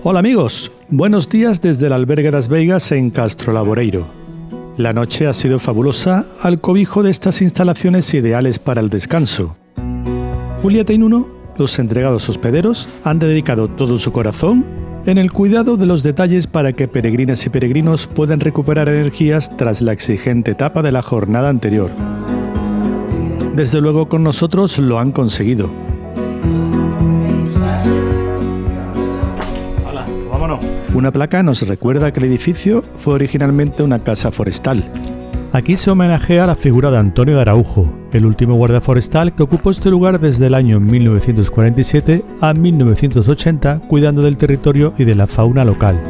Hola amigos, buenos días desde el albergue das Veigas en Castro Laboreiro. La noche ha sido fabulosa al cobijo de estas instalaciones ideales para el descanso. Julieta y Nuno, los entregados hospederos, han dedicado todo su corazón en el cuidado de los detalles para que peregrinas y peregrinos puedan recuperar energías tras la exigente etapa de la jornada anterior. Desde luego con nosotros lo han conseguido. Hola, vámonos. Una placa nos recuerda que el edificio fue originalmente una casa forestal. Aquí se homenajea a la figura de Antonio de Araujo, el último guardia forestal que ocupó este lugar desde el año 1947 a 1980, cuidando del territorio y de la fauna local.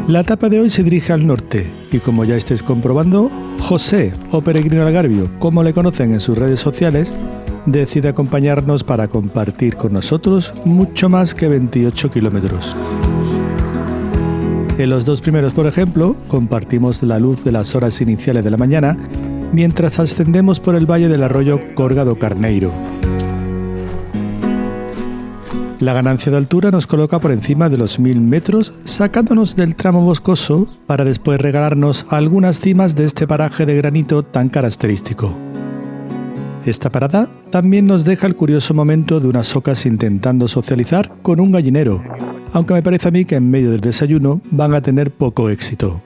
La etapa de hoy se dirige al norte y, como ya estáis comprobando, José, o Peregrino Algarbio, como le conocen en sus redes sociales, decide acompañarnos para compartir con nosotros mucho más que 28 kilómetros. En los dos primeros, por ejemplo, compartimos la luz de las horas iniciales de la mañana mientras ascendemos por el valle del arroyo Corga do Carneiro. La ganancia de altura nos coloca por encima de los 1000 metros, sacándonos del tramo boscoso para después regalarnos algunas cimas de este paraje de granito tan característico. Esta parada también nos deja el curioso momento de unas ocas intentando socializar con un gallinero, aunque me parece a mí que en medio del desayuno van a tener poco éxito.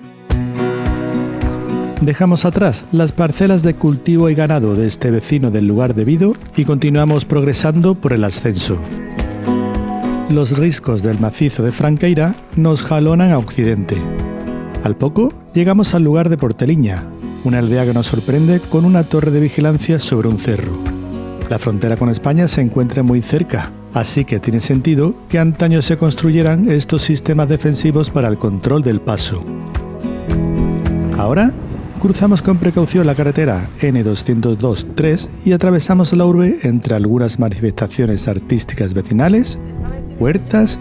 Dejamos atrás las parcelas de cultivo y ganado de este vecino del lugar debido y continuamos progresando por el ascenso. Los riscos del macizo de Franqueira nos jalonan a occidente. Al poco llegamos al lugar de Porteliña, una aldea que nos sorprende con una torre de vigilancia sobre un cerro. La frontera con España se encuentra muy cerca, así que tiene sentido que antaño se construyeran estos sistemas defensivos para el control del paso. Ahora cruzamos con precaución la carretera N202-3 y atravesamos la urbe entre algunas manifestaciones artísticas vecinales, huertas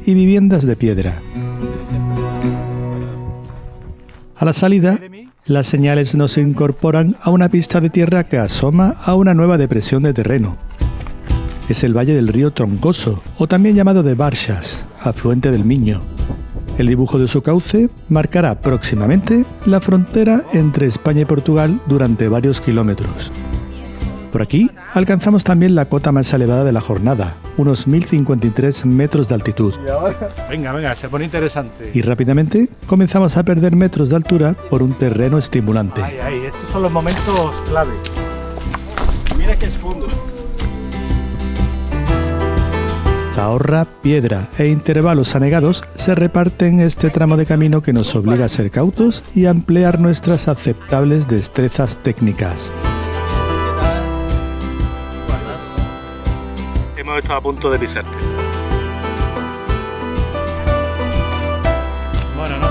y viviendas de piedra. A la salida, las señales nos incorporan a una pista de tierra que asoma a una nueva depresión de terreno. Es el valle del río Troncoso, o también llamado de Barxas, afluente del Miño. El dibujo de su cauce marcará próximamente la frontera entre España y Portugal durante varios kilómetros. Por aquí alcanzamos también la cota más elevada de la jornada, unos 1053 metros de altitud. Venga, se pone interesante. Y rápidamente comenzamos a perder metros de altura por un terreno estimulante. Ay, estos son los momentos clave. Mira que es fondo. Zahorra, piedra e intervalos anegados se reparten en este tramo de camino que nos obliga a ser cautos y a emplear nuestras aceptables destrezas técnicas. Hemos estado a punto de pisarte. Bueno, no.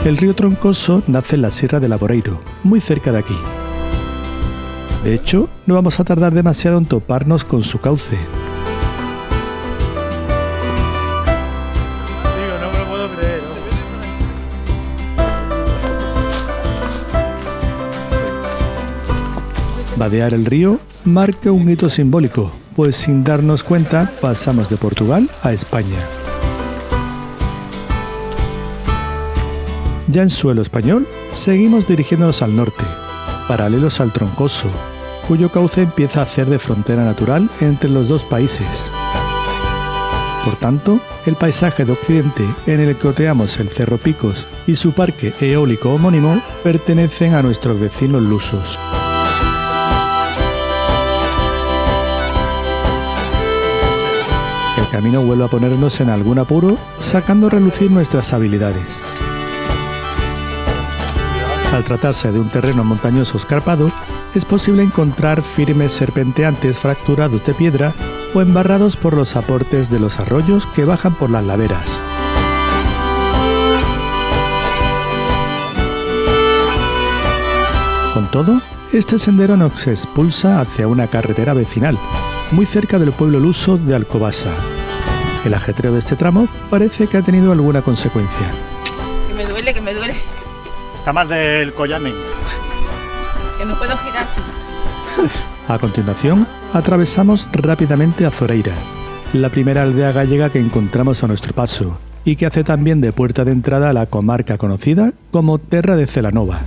El río Troncoso nace en la Sierra de Laboreiro, muy cerca de aquí. De hecho, no vamos a tardar demasiado en toparnos con su cauce. Digo, no me lo puedo creer, ¿no? Vadear el río marca un hito simbólico, pues sin darnos cuenta pasamos de Portugal a España. Ya en suelo español, seguimos dirigiéndonos al norte, paralelos al Troncoso, cuyo cauce empieza a hacer de frontera natural entre los dos países. Por tanto, el paisaje de occidente en el que oteamos el Cerro Picos y su parque eólico homónimo pertenecen a nuestros vecinos lusos. El camino vuelve a ponernos en algún apuro, sacando a relucir nuestras habilidades. Al tratarse de un terreno montañoso escarpado, es posible encontrar firmes serpenteantes fracturados de piedra o embarrados por los aportes de los arroyos que bajan por las laderas. Con todo, este sendero nos expulsa hacia una carretera vecinal, muy cerca del pueblo luso de Alcobaça. El ajetreo de este tramo parece que ha tenido alguna consecuencia. Que me duele. Está mal del collamen. Que no puedo girar. A continuación, atravesamos rápidamente Azoreira, la primera aldea gallega que encontramos a nuestro paso y que hace también de puerta de entrada a la comarca conocida como Terra de Celanova.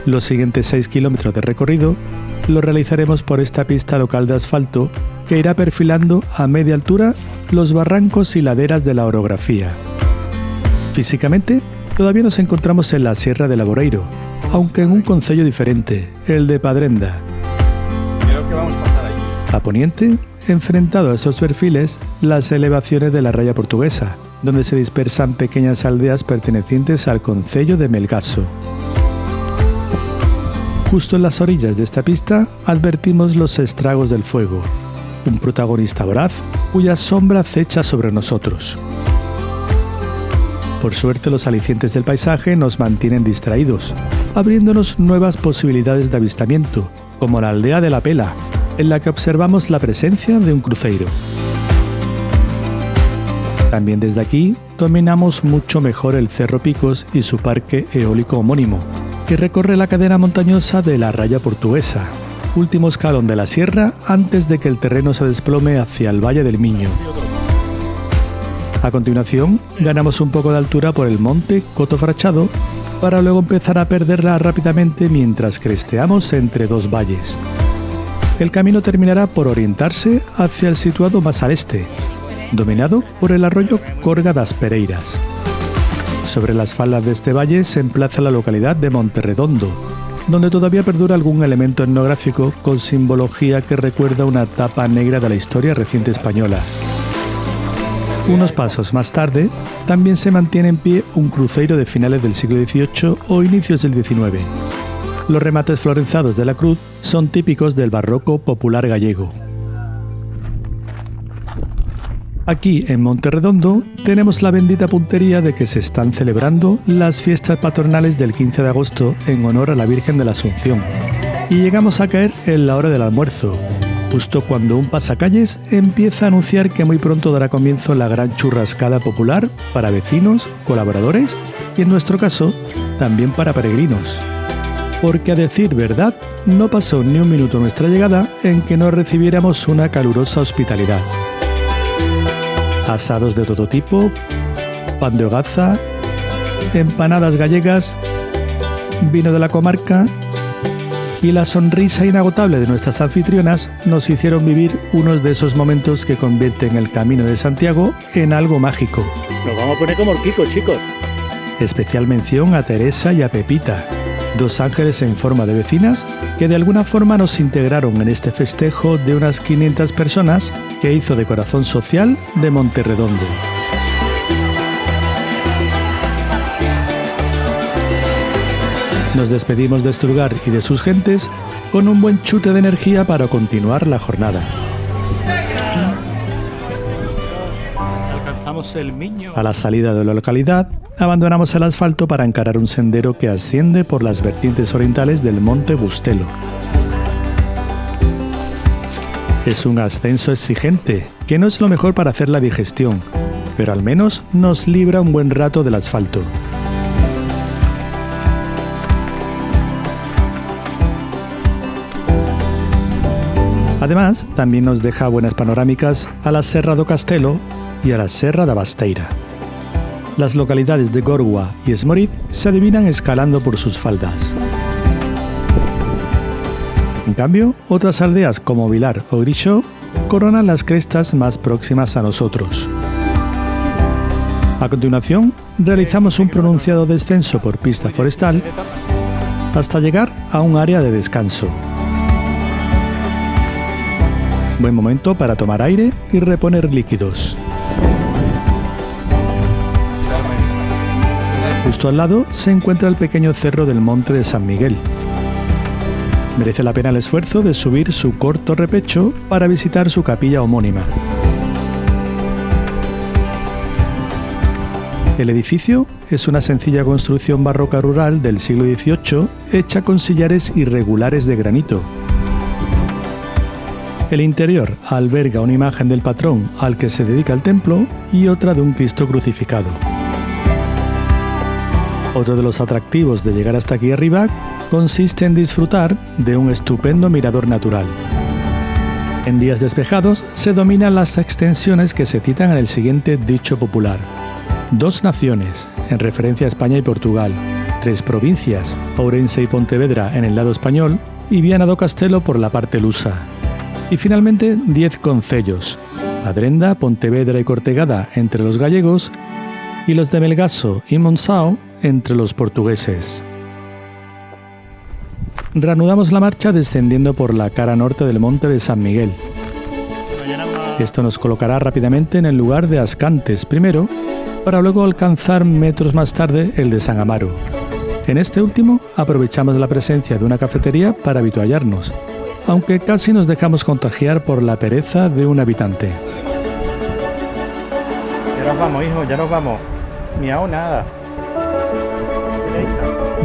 Los siguientes 6 kilómetros de recorrido los realizaremos por esta pista local de asfalto que irá perfilando a media altura los barrancos y laderas de la orografía. Físicamente, todavía nos encontramos en la Sierra de Laboreiro, aunque en un concello diferente, el de Padrenda. Creo que vamos a pasar allí. A poniente, enfrentado a esos perfiles, las elevaciones de la raya portuguesa, donde se dispersan pequeñas aldeas pertenecientes al concello de Melgaço. Justo en las orillas de esta pista advertimos los estragos del fuego, un protagonista voraz cuya sombra acecha sobre nosotros. Por suerte, los alicientes del paisaje nos mantienen distraídos, abriéndonos nuevas posibilidades de avistamiento, como la aldea de La Pela, en la que observamos la presencia de un cruceiro. También desde aquí dominamos mucho mejor el Cerro Picos y su parque eólico homónimo, que recorre la cadena montañosa de la raya portuguesa, último escalón de la sierra antes de que el terreno se desplome hacia el Valle del Miño. A continuación, ganamos un poco de altura por el monte Coto Frachado para luego empezar a perderla rápidamente mientras cresteamos entre dos valles. El camino terminará por orientarse hacia el situado más al este, dominado por el arroyo Corga das Pereiras. Sobre las faldas de este valle se emplaza la localidad de Monterredondo, donde todavía perdura algún elemento etnográfico con simbología que recuerda una etapa negra de la historia reciente española. Unos pasos más tarde, también se mantiene en pie un cruceiro de finales del siglo XVIII o inicios del XIX. Los remates florenzados de la cruz son típicos del barroco popular gallego. Aquí, en Monterredondo, tenemos la bendita puntería de que se están celebrando las fiestas patronales del 15 de agosto en honor a la Virgen de la Asunción. Y llegamos a caer en la hora del almuerzo, justo cuando un pasacalles empieza a anunciar que muy pronto dará comienzo la gran churrascada popular para vecinos, colaboradores y, en nuestro caso, también para peregrinos. Porque, a decir verdad, no pasó ni un minuto nuestra llegada en que no recibiéramos una calurosa hospitalidad. Asados de todo tipo, pan de hogaza, empanadas gallegas, vino de la comarca y la sonrisa inagotable de nuestras anfitrionas nos hicieron vivir uno de esos momentos que convierten el Camino de Santiago en algo mágico. Nos vamos a poner como el Kiko, chicos. Especial mención a Teresa y a Pepita, dos ángeles en forma de vecinas que de alguna forma nos integraron en este festejo de unas 500 personas que hizo de corazón social de Monterredondo. Nos despedimos de este lugar y de sus gentes con un buen chute de energía para continuar la jornada. Alcanzamos el Miño. A la salida de la localidad, abandonamos el asfalto para encarar un sendero que asciende por las vertientes orientales del monte Bustelo. Es un ascenso exigente, que no es lo mejor para hacer la digestión, pero al menos nos libra un buen rato del asfalto. Además, también nos deja buenas panorámicas a la Serra do Castelo y a la Serra da Basteira. Las localidades de Gorgua y Esmoriz se adivinan escalando por sus faldas. En cambio, otras aldeas como Vilar o Grixó coronan las crestas más próximas a nosotros. A continuación, realizamos un pronunciado descenso por pista forestal hasta llegar a un área de descanso. Buen momento para tomar aire y reponer líquidos. Justo al lado se encuentra el pequeño cerro del Monte de San Miguel. Merece la pena el esfuerzo de subir su corto repecho para visitar su capilla homónima. El edificio es una sencilla construcción barroca rural del siglo XVIII hecha con sillares irregulares de granito. El interior alberga una imagen del patrón al que se dedica el templo y otra de un Cristo crucificado. Otro de los atractivos de llegar hasta aquí arriba consiste en disfrutar de un estupendo mirador natural. En días despejados se dominan las extensiones que se citan en el siguiente dicho popular: 2 naciones, en referencia a España y Portugal, 3 provincias, Ourense y Pontevedra en el lado español y Viana do Castelo por la parte lusa. Y finalmente 10 concellos, Adrenda, Pontevedra y Cortegada entre los gallegos y los de Melgaço y Monção entre los portugueses. Reanudamos la marcha descendiendo por la cara norte del monte de San Miguel. Esto nos colocará rápidamente en el lugar de Ascantes primero, para luego alcanzar metros más tarde el de San Amaro. En este último aprovechamos la presencia de una cafetería para avituallarnos, aunque casi nos dejamos contagiar por la pereza de un habitante. Ya nos vamos, hijo, ya nos vamos. Miau, nada.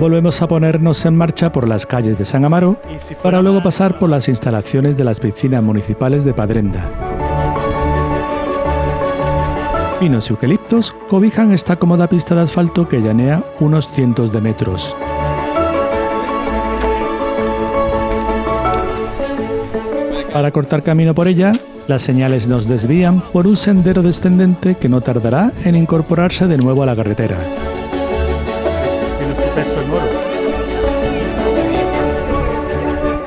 Volvemos a ponernos en marcha por las calles de San Amaro para luego pasar por las instalaciones de las piscinas municipales de Padrenda. Pinos y eucaliptos cobijan esta cómoda pista de asfalto que llanea unos cientos de metros. Para cortar camino por ella, las señales nos desvían por un sendero descendente que no tardará en incorporarse de nuevo a la carretera. Tiene su peso el moro.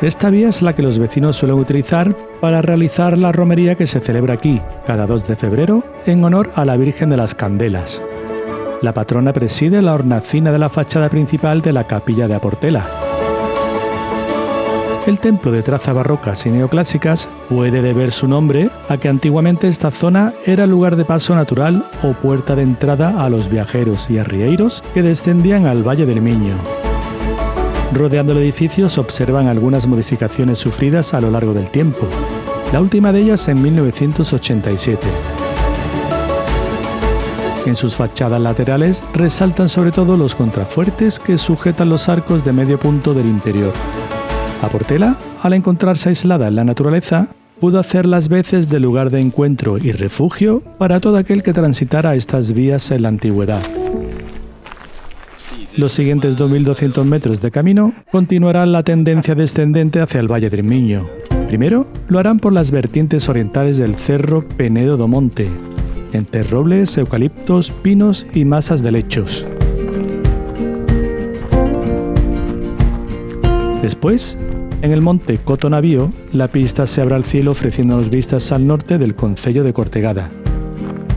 Esta vía es la que los vecinos suelen utilizar para realizar la romería que se celebra aquí, cada 2 de febrero, en honor a la Virgen de las Candelas. La patrona preside la hornacina de la fachada principal de la capilla de Aportela. El templo de trazas barrocas y neoclásicas puede deber su nombre a que antiguamente esta zona era lugar de paso natural o puerta de entrada a los viajeros y arrieiros que descendían al Valle del Miño. Rodeando el edificio se observan algunas modificaciones sufridas a lo largo del tiempo, la última de ellas en 1987. En sus fachadas laterales resaltan sobre todo los contrafuertes que sujetan los arcos de medio punto del interior. Aportela, al encontrarse aislada en la naturaleza, pudo hacer las veces de lugar de encuentro y refugio para todo aquel que transitara estas vías en la antigüedad. Los siguientes 2.200 metros de camino continuarán la tendencia descendente hacia el Valle del Miño. Primero lo harán por las vertientes orientales del Cerro Penedo do Monte, entre robles, eucaliptos, pinos y masas de helechos. Después, en el monte Cotonavío, la pista se abre al cielo ofreciéndonos vistas al norte del concello de Cortegada.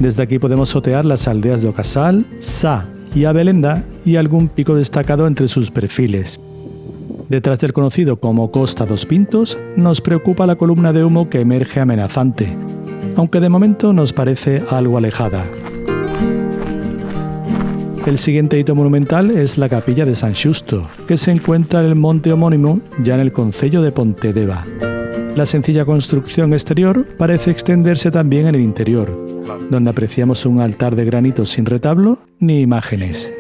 Desde aquí podemos otear las aldeas de Ocasal, Sá y Abelenda y algún pico destacado entre sus perfiles. Detrás del conocido como Costa dos Pintos, nos preocupa la columna de humo que emerge amenazante, aunque de momento nos parece algo alejada. El siguiente hito monumental es la capilla de San Xusto, que se encuentra en el monte homónimo, ya en el concello de Pontedeva. La sencilla construcción exterior parece extenderse también en el interior, donde apreciamos un altar de granito sin retablo ni imágenes.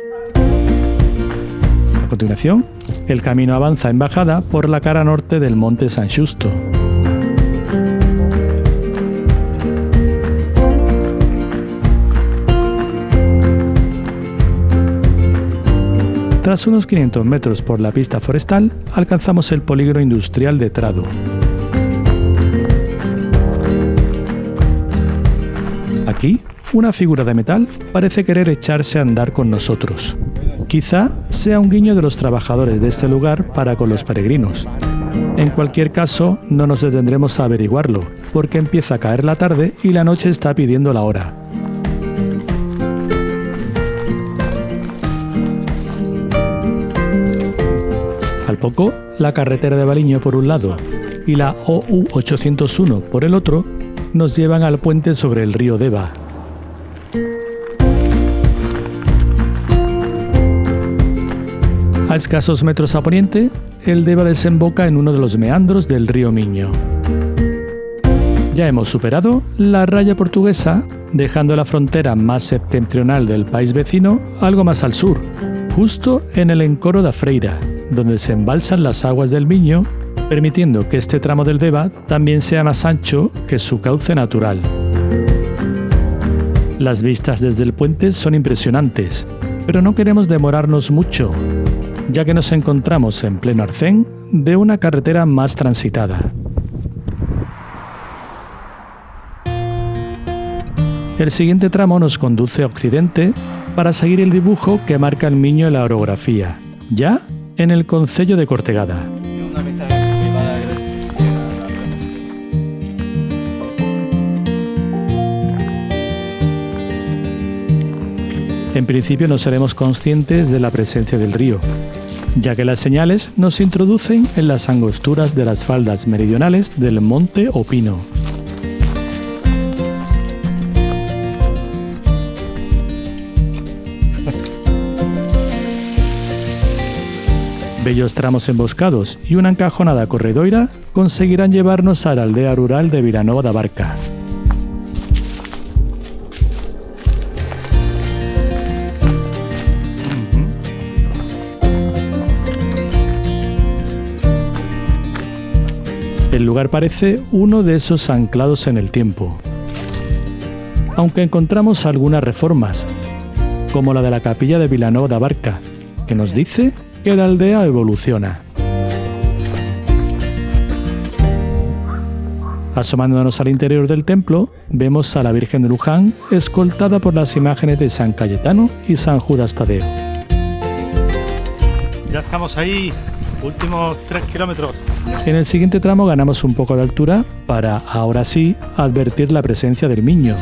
A continuación, el camino avanza en bajada por la cara norte del monte San Xusto. Tras unos 500 metros por la pista forestal, alcanzamos el polígono industrial de Trado. Aquí, una figura de metal parece querer echarse a andar con nosotros. Quizá sea un guiño de los trabajadores de este lugar para con los peregrinos. En cualquier caso, no nos detendremos a averiguarlo, porque empieza a caer la tarde y la noche está pidiendo la hora. Al poco, la carretera de Baliño por un lado y la OU 801 por el otro nos llevan al puente sobre el río Deva. A escasos metros a poniente, el Deva desemboca en uno de los meandros del río Miño. Ya hemos superado la raya portuguesa, dejando la frontera más septentrional del país vecino algo más al sur, justo en el encoro da Freira, donde se embalsan las aguas del Miño, permitiendo que este tramo del Deva también sea más ancho que su cauce natural. Las vistas desde el puente son impresionantes. Pero no queremos demorarnos mucho, ya que nos encontramos en pleno arcén de una carretera más transitada. El siguiente tramo nos conduce a occidente para seguir el dibujo que marca el Miño en la orografía, ya en el concello de Cortegada. En principio no seremos conscientes de la presencia del río, ya que las señales nos introducen en las angosturas de las faldas meridionales del monte Opino. Bellos tramos emboscados y una encajonada corredoira conseguirán llevarnos a la aldea rural de Vilanova da Barca. El lugar parece uno de esos anclados en el tiempo, aunque encontramos algunas reformas, como la de la capilla de Vilanova da Barca, que nos dice que la aldea evoluciona. Asomándonos al interior del templo, vemos a la Virgen de Luján escoltada por las imágenes de San Cayetano y San Judas Tadeo. Ya estamos ahí, últimos 3 kilómetros. En el siguiente tramo ganamos un poco de altura para, ahora sí, advertir la presencia del Miño.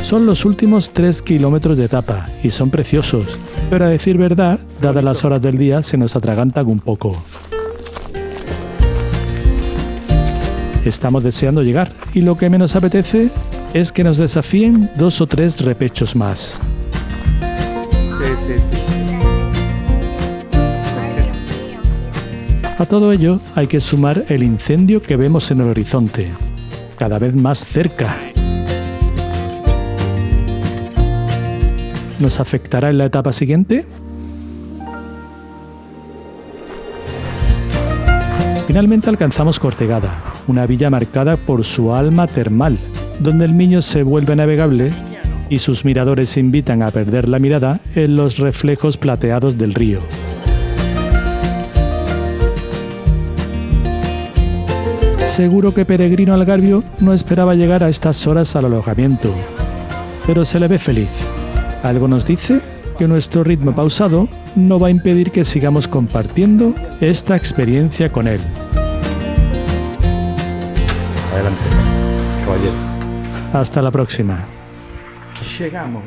Son los últimos 3 kilómetros de etapa y son preciosos, pero a decir verdad, dadas las horas del día, se nos atragantan un poco. Estamos deseando llegar y lo que menos apetece es que nos desafíen 2 o 3 repechos más. Sí. A todo ello hay que sumar el incendio que vemos en el horizonte, cada vez más cerca. ¿Nos afectará en la etapa siguiente? Finalmente alcanzamos Cortegada, una villa marcada por su alma termal, donde el Miño se vuelve navegable y sus miradores invitan a perder la mirada en los reflejos plateados del río. Seguro que Peregrino Algarvio no esperaba llegar a estas horas al alojamiento, pero se le ve feliz. Algo nos dice que nuestro ritmo pausado no va a impedir que sigamos compartiendo esta experiencia con él. Adelante, caballero. Hasta la próxima. Llegamos.